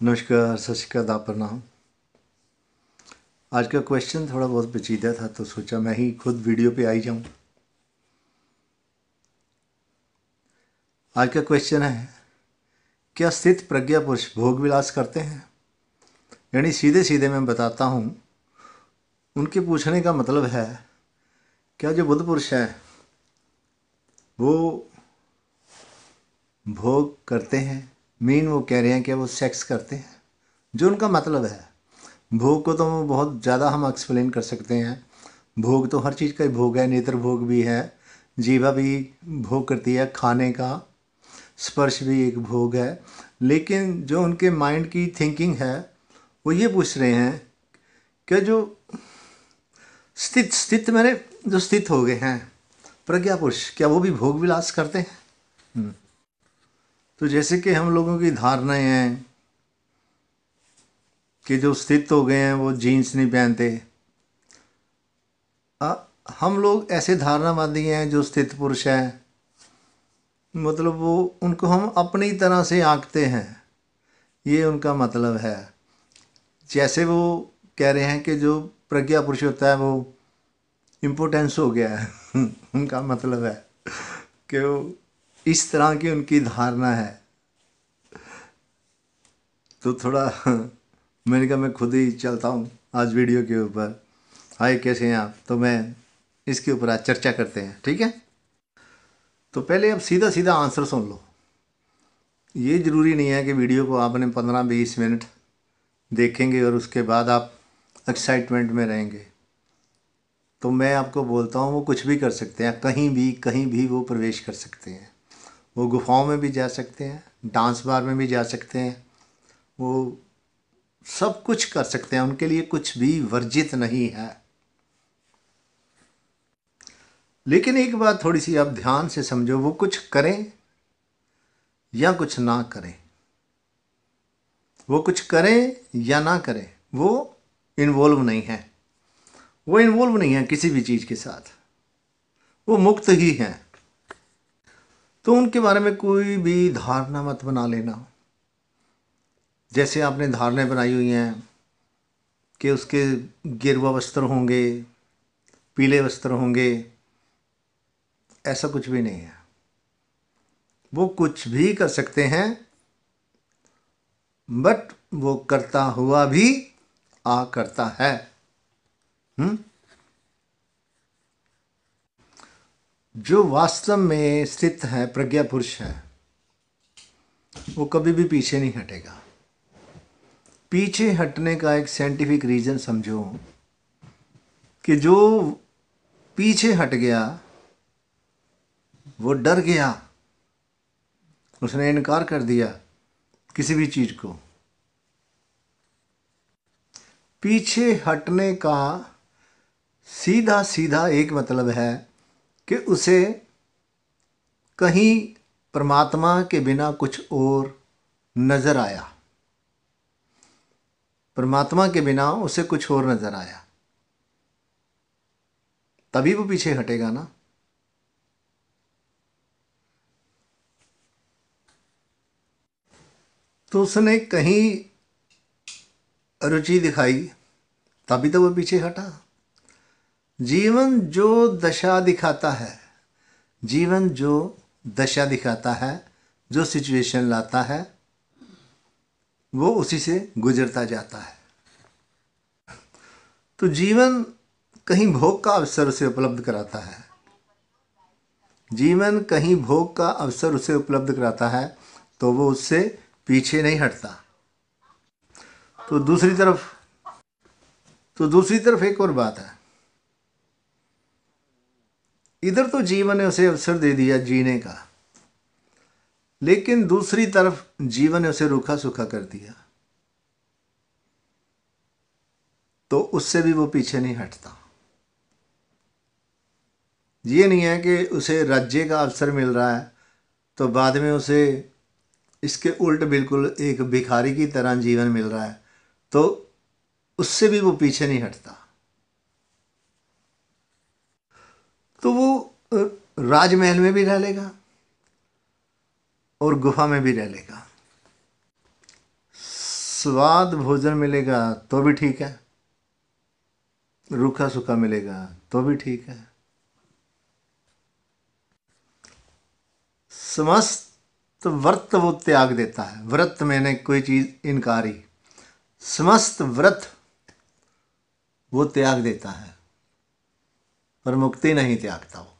नमस्कार, सत श्री अकाल, आदाब, प्रणाम। आज का क्वेश्चन थोड़ा बहुत पेचीदा था तो सोचा मैं ही खुद वीडियो पे आई जाऊं। आज का क्वेश्चन है, क्या स्थित प्रज्ञा पुरुष भोग विलास करते हैं? यानी सीधे सीधे मैं बताता हूं, उनके पूछने का मतलब है, क्या जो बुद्ध पुरुष है वो भोग करते हैं? वो कह रहे हैं कि वो सेक्स करते हैं, जो उनका मतलब है। भोग को तो बहुत ज़्यादा हम एक्सप्लेन कर सकते हैं। भोग तो हर चीज़ का ही भोग है, नेत्र भोग भी है, जीवा भी भोग करती है, खाने का स्पर्श भी एक भोग है। लेकिन जो उनके माइंड की थिंकिंग है वो ये पूछ रहे हैं कि जो स्थित स्थित मैंने जो स्थित हो गए हैं प्रज्ञा पुरुष, क्या वो भी भोग विलास करते हैं? तो जैसे कि हम लोगों की धारणाएं हैं कि जो स्थित हो गए हैं वो जीन्स नहीं पहनते। आ, हम लोग ऐसे धारणावादी हैं जो स्थित पुरुष हैं, मतलब वो उनको हम अपनी तरह से आंकते हैं, ये उनका मतलब है। जैसे वो कह रहे हैं कि जो प्रज्ञा पुरुष होता है वो इम्पोर्टेंस हो गया है उनका मतलब है कि वो इस तरह की उनकी धारणा है। तो थोड़ा मैंने कहा मैं खुद ही चलता हूँ आज वीडियो के ऊपर। हाय, कैसे हैं आप? तो मैं इसके ऊपर आज चर्चा करते हैं, ठीक है? तो पहले अब सीधा सीधा आंसर सुन लो। ये ज़रूरी नहीं है कि वीडियो को आपने 15-20 मिनट देखेंगे और उसके बाद आप एक्साइटमेंट में रहेंगे। तो मैं आपको बोलता हूँ वो कुछ भी कर सकते हैं, कहीं भी वो प्रवेश कर सकते हैं। वो गुफाओं में भी जा सकते हैं, डांस बार में भी जा सकते हैं, वो सब कुछ कर सकते हैं, उनके लिए कुछ भी वर्जित नहीं है। लेकिन एक बात थोड़ी सी आप ध्यान से समझो, वो कुछ करें या कुछ ना करें, वो कुछ करें या ना करें, वो इन्वॉल्व नहीं है। वो इन्वॉल्व नहीं है किसी भी चीज़ के साथ, वो मुक्त ही हैं। तो उनके बारे में कोई भी धारणा मत बना लेना। जैसे आपने धारणाएं बनाई हुई हैं कि उसके गेरुआ वस्त्र होंगे, पीले वस्त्र होंगे, ऐसा कुछ भी नहीं है। वो कुछ भी कर सकते हैं, बट वो करता हुआ भी आ करता है। हम्म। जो वास्तव में स्थित है, प्रज्ञा पुरुष है, वो कभी भी पीछे नहीं हटेगा। पीछे हटने का एक साइंटिफिक रीजन समझो कि जो पीछे हट गया वो डर गया, उसने इनकार कर दिया किसी भी चीज को। पीछे हटने का सीधा सीधा एक मतलब है कि उसे कहीं परमात्मा के बिना कुछ और नजर आया, परमात्मा के बिना उसे कुछ और नजर आया, तभी वो पीछे हटेगा ना। तो उसने कहीं रुचि दिखाई, तभी तो वो पीछे हटा। जीवन जो दशा दिखाता है, जीवन जो दशा दिखाता है, जो सिचुएशन लाता है, वो उसी से गुजरता जाता है। तो जीवन कहीं भोग का अवसर उसे उपलब्ध कराता है, जीवन कहीं भोग का अवसर उसे उपलब्ध कराता है, तो वो उससे पीछे नहीं हटता। तो दूसरी तरफ एक और बात है। इधर तो जीवन ने उसे अवसर दे दिया जीने का, लेकिन दूसरी तरफ जीवन ने उसे रूखा सूखा कर दिया, तो उससे भी वो पीछे नहीं हटता। ये नहीं है कि उसे राज्य का अवसर मिल रहा है तो बाद में उसे इसके उल्ट बिल्कुल एक भिखारी की तरह जीवन मिल रहा है, तो उससे भी वो पीछे नहीं हटता। तो वो राजमहल में भी रह लेगा और गुफा में भी रह लेगा, स्वाद भोजन मिलेगा तो भी ठीक है, रूखा सूखा मिलेगा तो भी ठीक है। समस्त व्रत वो त्याग देता है। व्रत मैंने कोई चीज इनकारी, समस्त व्रत वो त्याग देता है, पर मुक्ति नहीं त्यागता वो।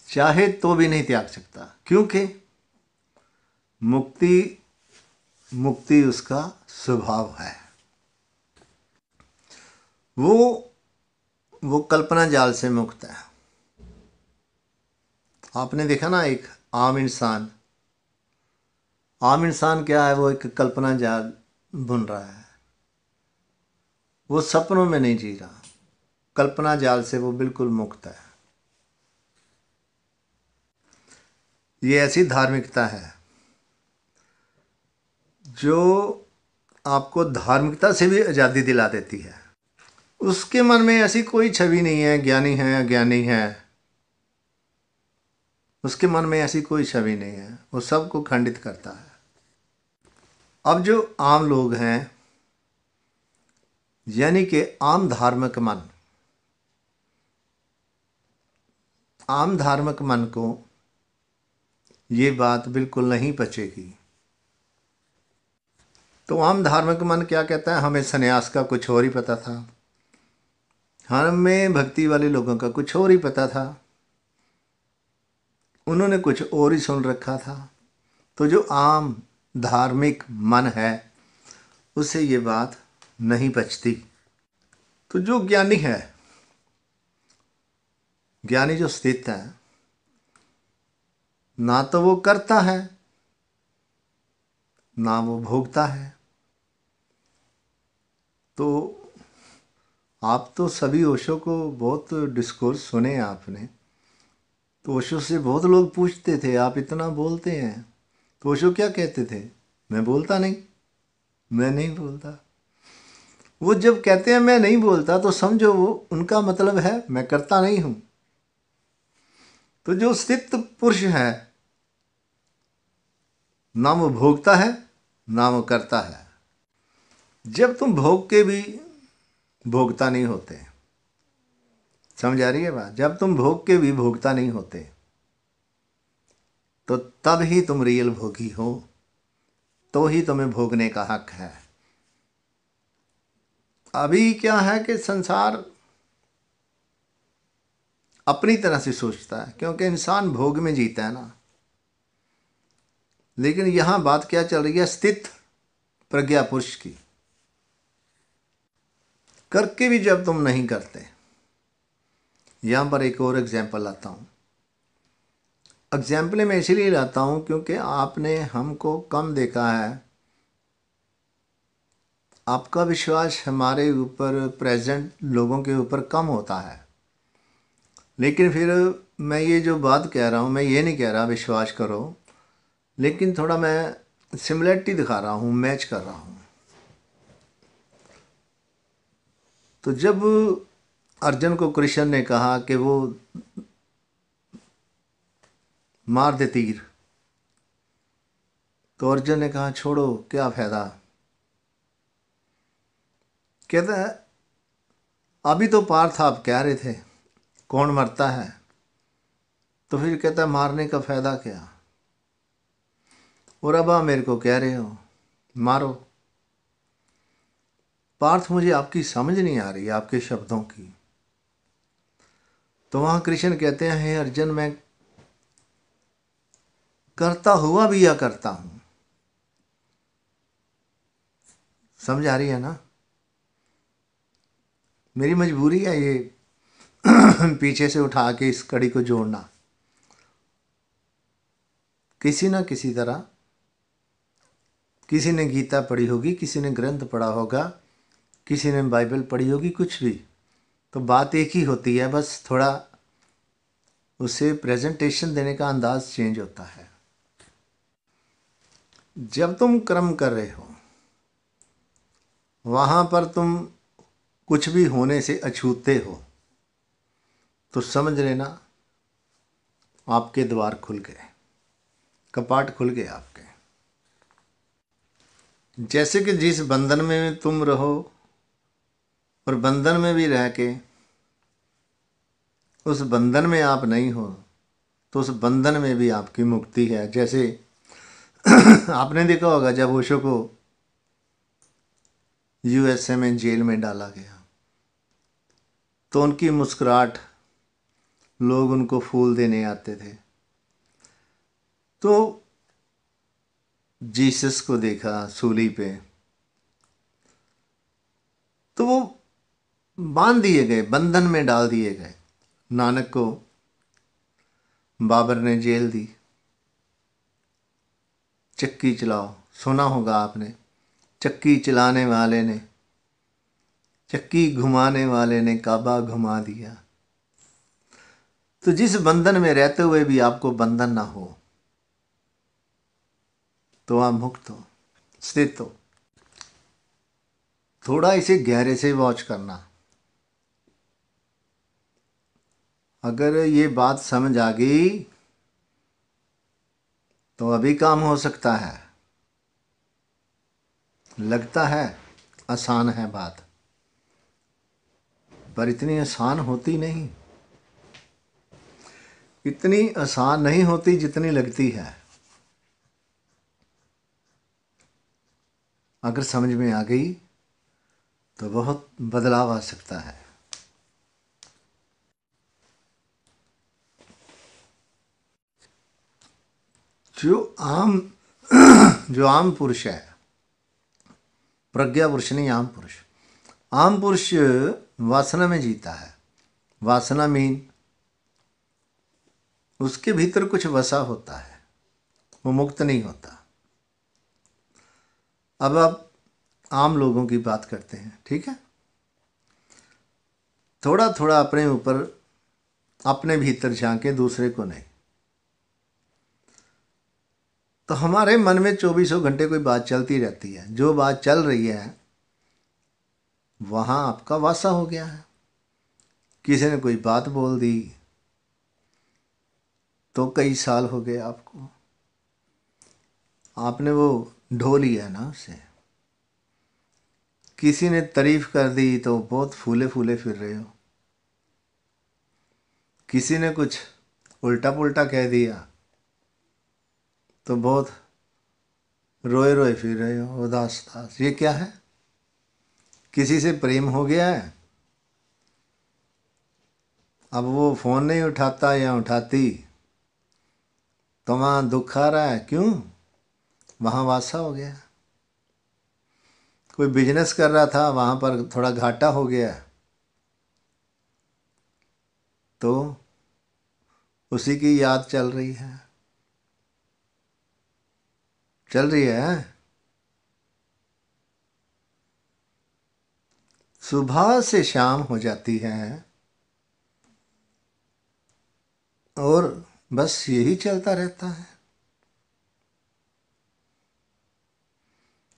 चाहे तो भी नहीं त्याग सकता, क्योंकि मुक्ति मुक्ति उसका स्वभाव है। वो कल्पना जाल से मुक्त है। आपने देखा ना, एक आम इंसान क्या है, वो एक कल्पना जाल बुन रहा है। वो सपनों में नहीं जी रहा, कल्पना जाल से वो बिल्कुल मुक्त है। ये ऐसी धार्मिकता है जो आपको धार्मिकता से भी आज़ादी दिला देती है। उसके मन में ऐसी कोई छवि नहीं है ज्ञानी है अज्ञानी है, उसके मन में ऐसी कोई छवि नहीं है, वो सबको खंडित करता है। अब जो आम लोग हैं, यानी कि आम धार्मिक मन को ये बात बिल्कुल नहीं पचेगी। तो आम धार्मिक मन क्या कहता है, हमें सन्यास का कुछ और ही पता था, हमें भक्ति वाले लोगों का कुछ और ही पता था, उन्होंने कुछ और ही सुन रखा था। तो जो आम धार्मिक मन है उसे ये बात नहीं पचती। तो जो ज्ञानी है, ज्ञानी जो स्थित है, ना तो वो करता है ना वो भोगता है। तो आप तो सभी ओशो को बहुत डिस्कोर्स सुने हैं आपने, तो ओशो से बहुत लोग पूछते थे आप इतना बोलते हैं, तो ओशो क्या कहते थे, मैं बोलता नहीं, मैं नहीं बोलता। वो जब कहते हैं मैं नहीं बोलता तो समझो वो उनका मतलब है मैं करता नहीं हूं। तो जो स्थित पुरुष है, ना वो भोगता है ना वो करता है। जब तुम भोग के भी भोगता नहीं होते, समझ आ रही है बात, जब तुम भोग के भी भोगता नहीं होते तो तब ही तुम रियल भोगी हो, तो ही तुम्हें भोगने का हक है। अभी क्या है कि संसार अपनी तरह से सोचता है, क्योंकि इंसान भोग में जीता है ना। लेकिन यहां बात क्या चल रही है, स्थित प्रज्ञा पुरुष की। करके भी जब तुम नहीं करते, यहां पर एक और एग्जाम्पल लाता हूं। एग्जाम्पल मैं इसीलिए लाता हूं क्योंकि आपने हमको कम देखा है। आपका विश्वास हमारे ऊपर, प्रेजेंट लोगों के ऊपर कम होता है। लेकिन फिर मैं ये जो बात कह रहा हूँ, मैं ये नहीं कह रहा विश्वास करो, लेकिन थोड़ा मैं सिमिलरिटी दिखा रहा हूँ, मैच कर रहा हूँ। तो जब अर्जुन को कृष्ण ने कहा कि वो मार दे तीर, तो अर्जुन ने कहा छोड़ो क्या फायदा। कहता है अभी तो पार्थ आप कह रहे थे कौन मरता है, तो फिर कहता है मारने का फायदा क्या, और अब आप मेरे को कह रहे हो मारो। पार्थ मुझे आपकी समझ नहीं आ रही आपके शब्दों की। तो वहां कृष्ण कहते हैं हे अर्जुन, मैं करता हुआ भी या करता हूं। समझ आ रही है ना, मेरी मजबूरी है ये पीछे से उठा के इस कड़ी को जोड़ना। किसी ना किसी तरह, किसी ने गीता पढ़ी होगी, किसी ने ग्रंथ पढ़ा होगा, किसी ने बाइबल पढ़ी होगी, कुछ भी, तो बात एक ही होती है, बस थोड़ा उसे प्रेजेंटेशन देने का अंदाज चेंज होता है। जब तुम कर्म कर रहे हो वहां पर तुम कुछ भी होने से अछूते हो, तो समझ लेना आपके द्वार खुल गए, कपाट खुल गए आपके। जैसे कि जिस बंधन में तुम रहो और बंधन में भी रह के उस बंधन में आप नहीं हो, तो उस बंधन में भी आपकी मुक्ति है। जैसे आपने देखा होगा जब ओशो को यूएसए में जेल में डाला गया तो उनकी मुस्कुराहट, लोग उनको फूल देने आते थे। तो जीसस को देखा सूली पे, तो वो बांध दिए गए, बंधन में डाल दिए गए। नानक को बाबर ने जेल दी, चक्की चलाओ, सुना होगा आपने, चक्की चलाने वाले ने, चक्की घुमाने वाले ने काबा घुमा दिया। तो जिस बंधन में रहते हुए भी आपको बंधन ना हो तो आप मुक्त हो, स्थित हो। थोड़ा इसे गहरे से वॉच करना। अगर ये बात समझ आ गई तो अभी काम हो सकता है। लगता है आसान है बात, पर इतनी आसान होती नहीं, इतनी आसान नहीं होती जितनी लगती है। अगर समझ में आ गई तो बहुत बदलाव आ सकता है। जो आम जो आम पुरुष है, प्रज्ञा पुरुष नहीं, आम पुरुष, आम पुरुष वासना में जीता है। वासना मीन उसके भीतर कुछ वसा होता है, वो मुक्त नहीं होता। अब आप आम लोगों की बात करते हैं, ठीक है। थोड़ा थोड़ा अपने ऊपर, अपने भीतर झांके, दूसरे को नहीं। तो हमारे मन में 24 घंटे कोई बात चलती रहती है। जो बात चल रही है वहाँ आपका वासा हो गया है। किसी ने कोई बात बोल दी तो कई साल हो गए आपको, आपने वो ढो लिया है ना उसे। किसी ने तारीफ कर दी तो बहुत फूले फूले फिर रहे हो। किसी ने कुछ उल्टा पुल्टा कह दिया तो बहुत रोए रोए फिर रहे हो, उदास उदास। ये क्या है? किसी से प्रेम हो गया है, अब वो फ़ोन नहीं उठाता या उठाती तो वहाँ दुख आ रहा है। क्यों? वहाँ वासा हो गया। कोई बिजनेस कर रहा था, वहाँ पर थोड़ा घाटा हो गया तो उसी की याद चल रही है, चल रही है। सुबह से शाम हो जाती है और बस यही चलता रहता है,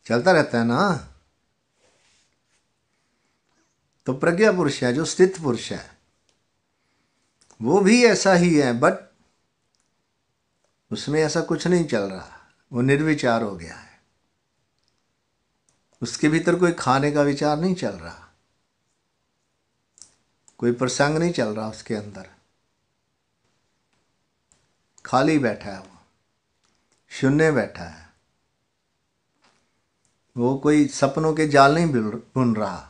चलता रहता है ना। तो प्रज्ञा पुरुष है, जो स्थित पुरुष है, वो भी ऐसा ही है, बट उसमें ऐसा कुछ नहीं चल रहा। वो निर्विचार हो गया है। उसके भीतर कोई खाने का विचार नहीं चल रहा, कोई प्रसंग नहीं चल रहा उसके अंदर। खाली बैठा है, वो शून्य बैठा है। वो कोई सपनों के जाल नहीं बुन रहा,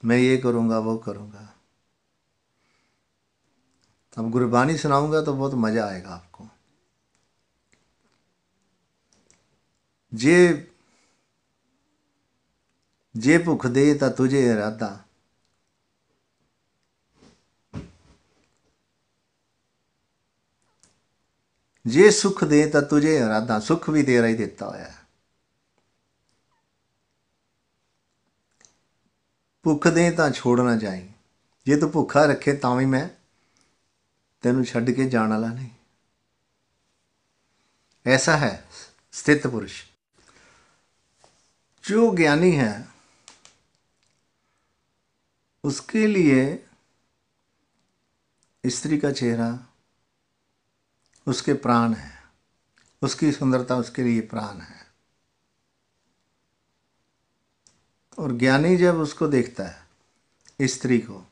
मैं ये करूँगा वो करूँगा। अब गुरबानी सुनाऊंगा तो बहुत मज़ा आएगा आपको। जे जे भुख दे ता तुझे इरादा, जे सुख दे ता तुझे इरादा। सुख भी तेरा ही देता होया है। भुख दे ता छोड़ ना जाई, जे तू भुखा रखे ता भी मैं तेनू छड्ड के जाने वाला नहीं। ऐसा है स्थित पुरुष। जो ज्ञानी है उसके लिए स्त्री का चेहरा, उसके प्राण है, उसकी सुंदरता उसके लिए प्राण है। और ज्ञानी जब उसको देखता है स्त्री को,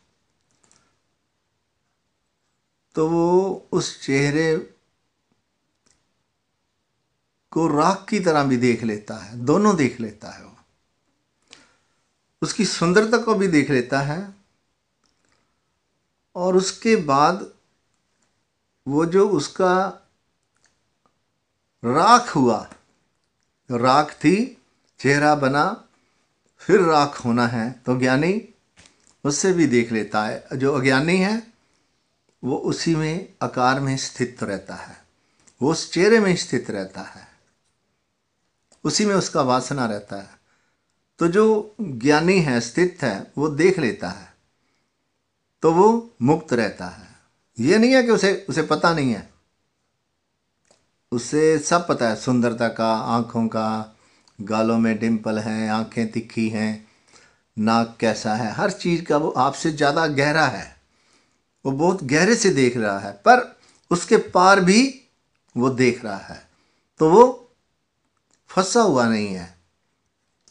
तो वो उस चेहरे को राख की तरह भी देख लेता है, दोनों देख लेता है। वो उसकी सुंदरता को भी देख लेता है, और उसके बाद वो जो उसका राख हुआ, राख थी, चेहरा बना, फिर राख होना है, तो ज्ञानी उससे भी देख लेता है। जो अज्ञानी है वो उसी में आकार में स्थित रहता है, वो उस चेहरे में स्थित रहता है, उसी में उसका वासना रहता है। तो जो ज्ञानी है, स्थित है, वो देख लेता है, तो वो मुक्त रहता है। ये नहीं है कि उसे पता नहीं है, उसे सब पता है, सुंदरता का, आँखों का, गालों में डिम्पल हैं, आँखें तिखी हैं, नाक कैसा है, हर चीज़ का वो आपसे ज़्यादा गहरा है, वो बहुत गहरे से देख रहा है, पर उसके पार भी वो देख रहा है। तो वो फंसा हुआ नहीं है,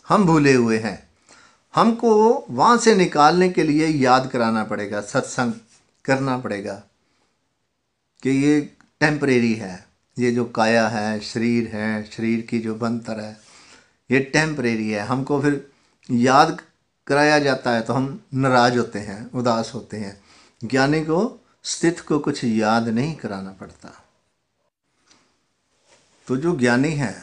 हम भूले हुए हैं। हमको वहाँ से निकालने के लिए याद कराना पड़ेगा, सत्संग करना पड़ेगा कि ये टेम्परेरी है, ये जो काया है, शरीर की जो बनतर है, ये टेम्परेरी है। हमको फिर याद कराया जाता है तो हम नाराज होते हैं, उदास होते हैं। ज्ञानी को, स्थित को कुछ याद नहीं कराना पड़ता। तो जो ज्ञानी है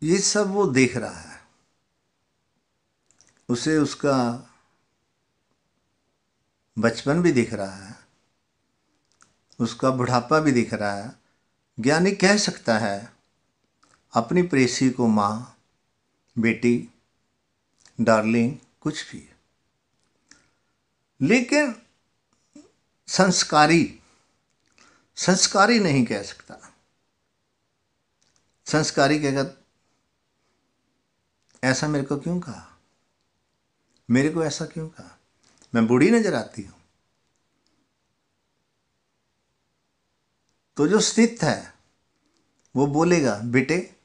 ये सब वो देख रहा है, उसे उसका बचपन भी दिख रहा है, उसका बुढ़ापा भी दिख रहा है। ज्ञानी कह सकता है अपनी प्रेसी को माँ, बेटी, डार्लिंग, कुछ भी। लेकिन संस्कारी संस्कारी नहीं कह सकता। संस्कारी कहेगा ऐसा मेरे को क्यों कहा, मेरे को ऐसा क्यों कहा, मैं बूढ़ी नजर आती हूं। तो जो स्थित है वो बोलेगा बेटे,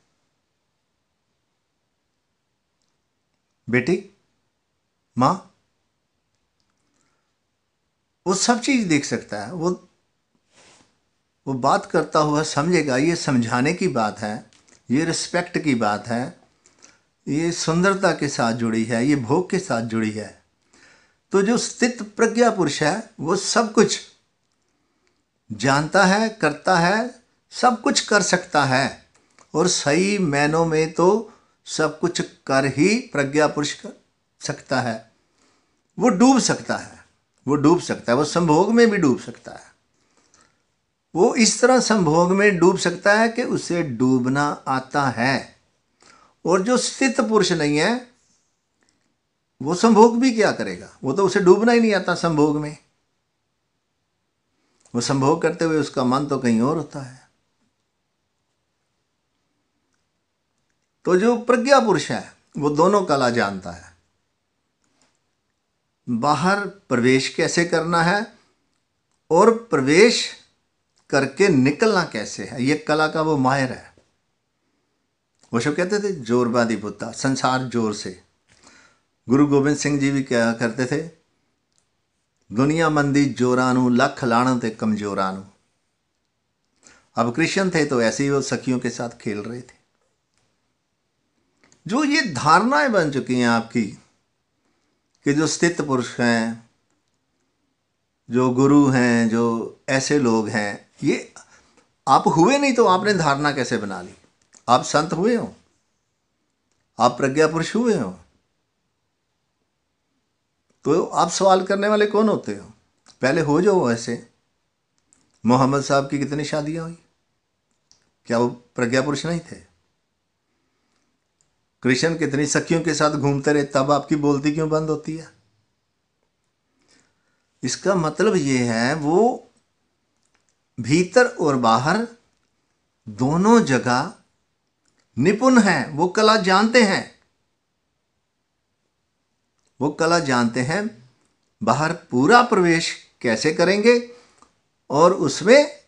बेटी, माँ, वो सब चीज देख सकता है। वो बात करता हुआ समझेगा ये समझाने की बात है, ये रिस्पेक्ट की बात है, ये सुंदरता के साथ जुड़ी है, ये भोग के साथ जुड़ी है। तो जो स्थित प्रज्ञा पुरुष है वो सब कुछ जानता है, करता है, सब कुछ कर सकता है। और सही मायनों में तो सब कुछ कर ही प्रज्ञा पुरुष कर सकता है। वो डूब सकता है, वो डूब सकता है, वो संभोग में भी डूब सकता है। वो इस तरह संभोग में डूब सकता है कि उसे डूबना आता है। और जो स्थित पुरुष नहीं है वो संभोग भी क्या करेगा, वो तो उसे डूबना ही नहीं आता संभोग में। वो संभोग करते हुए उसका मन तो कहीं और होता है। तो जो प्रज्ञा पुरुष है वो दोनों कला जानता है, बाहर प्रवेश कैसे करना है और प्रवेश करके निकलना कैसे है, ये कला का वो माहिर है। वो सब कहते थे जोरबादी बुद्धा, संसार जोर से। गुरु गोबिंद सिंह जी भी क्या करते थे, दुनिया मंदी जोरानू लख लाण ते कमजोरानू। अब कृष्ण थे तो ऐसे ही वो सखियों के साथ खेल रहे थे। जो ये धारणाएं बन चुकी हैं आपकी कि जो स्थित पुरुष हैं, जो गुरु हैं, जो ऐसे लोग हैं, ये आप हुए नहीं तो आपने धारणा कैसे बना ली। आप संत हुए हो, आप प्रज्ञा पुरुष हुए हो, तो आप सवाल करने वाले कौन होते हो। पहले हो जाओ ऐसे। मोहम्मद साहब की कितनी शादियां हुई, क्या वो प्रज्ञा पुरुष नहीं थे। कृष्ण कितनी सखियों के साथ घूमते रहे, तब आपकी बोलती क्यों बंद होती है। इसका मतलब ये है वो भीतर और बाहर दोनों जगह निपुण हैं, वो कला जानते हैं, वो कला जानते हैं। बाहर पूरा प्रवेश कैसे करेंगे और उसमें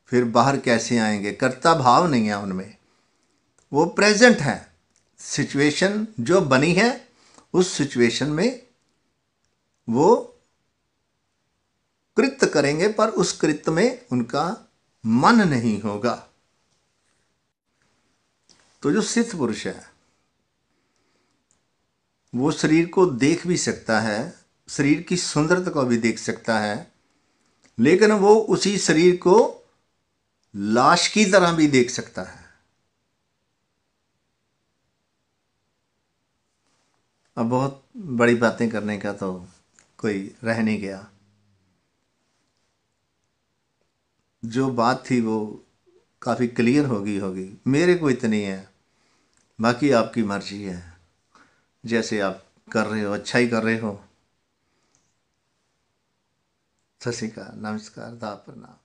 फिर बाहर कैसे आएंगे। कर्ता भाव नहीं है उनमें, वो प्रेजेंट है। सिचुएशन जो बनी है उस सिचुएशन में वो कृत्य करेंगे, पर उस कृत्य में उनका मन नहीं होगा। तो जो सिद्ध पुरुष है वो शरीर को देख भी सकता है, शरीर की सुंदरता को भी देख सकता है, लेकिन वो उसी शरीर को लाश की तरह भी देख सकता है। अब बहुत बड़ी बातें करने का तो कोई रह नहीं गया। जो बात थी वो काफ़ी क्लियर होगी। मेरे को इतनी है, बाकी आपकी मर्जी है। जैसे आप कर रहे हो अच्छा ही कर रहे हो। सत श्री अकाल, नमस्कार, दा प्रणाम।